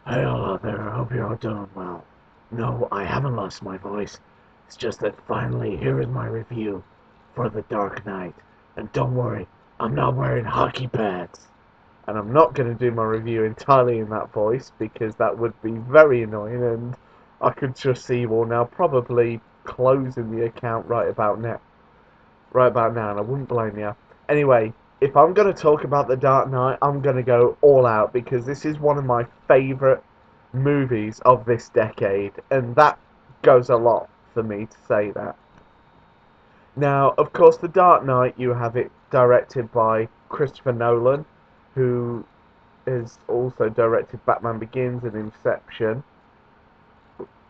Hey, hello there. I hope you're all doing well. No, I haven't lost my voice. It's just that finally here is my review for The Dark Knight. And don't worry, I'm not wearing hockey pads. And I'm not going to do my review entirely in that voice because that would be very annoying and I could just see you all now probably closing the account right about now. Right about now, and I wouldn't blame you. Anyway, if I'm going to talk about The Dark Knight, I'm going to go all out because this is one of my favourite movies of this decade, and that goes a lot for me to say that. Now, of course, The Dark Knight, you have it directed by Christopher Nolan, who has also directed Batman Begins and Inception.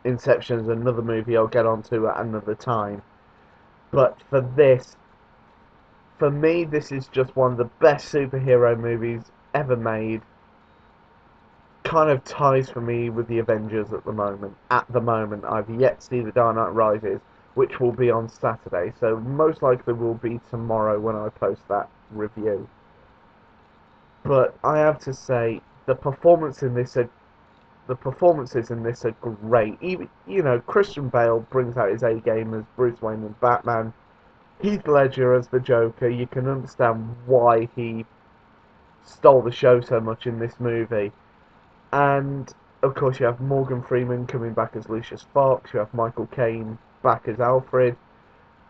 Inception is another movie I'll get onto at another time. But for me, this is just one of the best superhero movies ever made. Kind of ties for me with the Avengers at the moment. At the moment, I've yet to see The Dark Knight Rises, which will be on Saturday, so most likely will be tomorrow when I post that review. But I have to say, the performances in this are great. Even Christian Bale brings out his A game as Bruce Wayne and Batman. Heath Ledger as the Joker. You can understand why he stole the show so much in this movie. And of course, you have Morgan Freeman coming back as Lucius Fox. You have Michael Caine back as Alfred.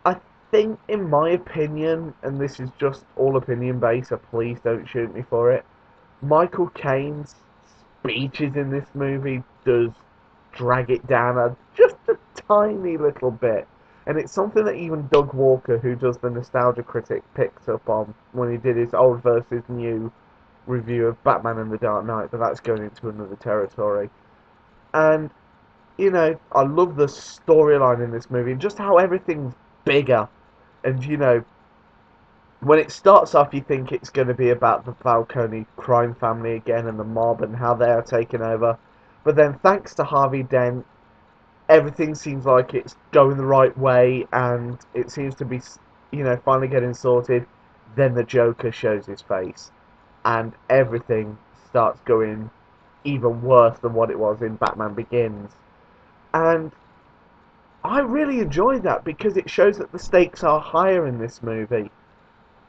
I think, in my opinion, and this is just all opinion based, so please don't shoot me for it. Michael Caine's speeches in this movie does drag it down just a tiny little bit. And it's something that even Doug Walker, who does the Nostalgia Critic, picked up on when he did his old versus new review of Batman and the Dark Knight, but that's going into another territory. And, I love the storyline in this movie and just how everything's bigger. And, when it starts off, you think it's going to be about the Falcone crime family again and the mob and how they are taking over. But then, thanks to Harvey Dent, everything seems like it's going the right way and it seems to be, finally getting sorted. Then the Joker shows his face and everything starts going even worse than what it was in Batman Begins. And I really enjoyed that because it shows that the stakes are higher in this movie.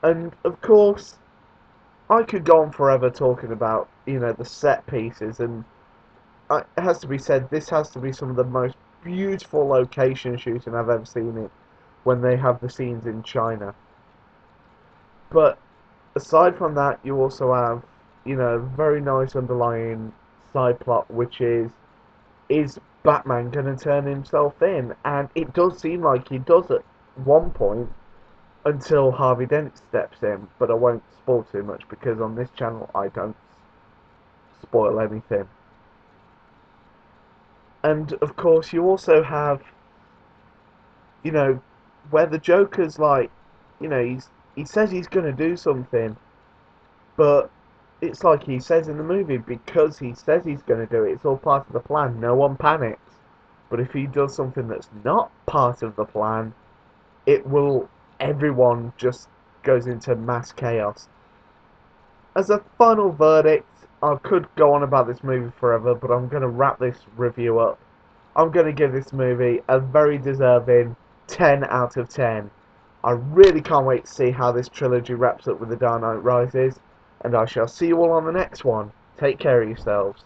And of course, I could go on forever talking about, the set pieces, and it has to be said, this has to be some of the most beautiful location shooting I've ever seen it when they have the scenes in China. But aside from that, you also have, very nice underlying side plot, which is Batman going to turn himself in? And it does seem like he does at one point until Harvey Dent steps in, but I won't spoil too much because on this channel I don't spoil anything. And of course, you also have, you know, where the Joker's like, he says he's going to do something, but it's like he says in the movie, because he says he's going to do it, it's all part of the plan. No one panics. But if he does something that's not part of the plan, it will, everyone just goes into mass chaos. As a final verdict, I could go on about this movie forever, but I'm going to wrap this review up. I'm going to give this movie a very deserving 10 out of 10. I really can't wait to see how this trilogy wraps up with The Dark Knight Rises, and I shall see you all on the next one. Take care of yourselves.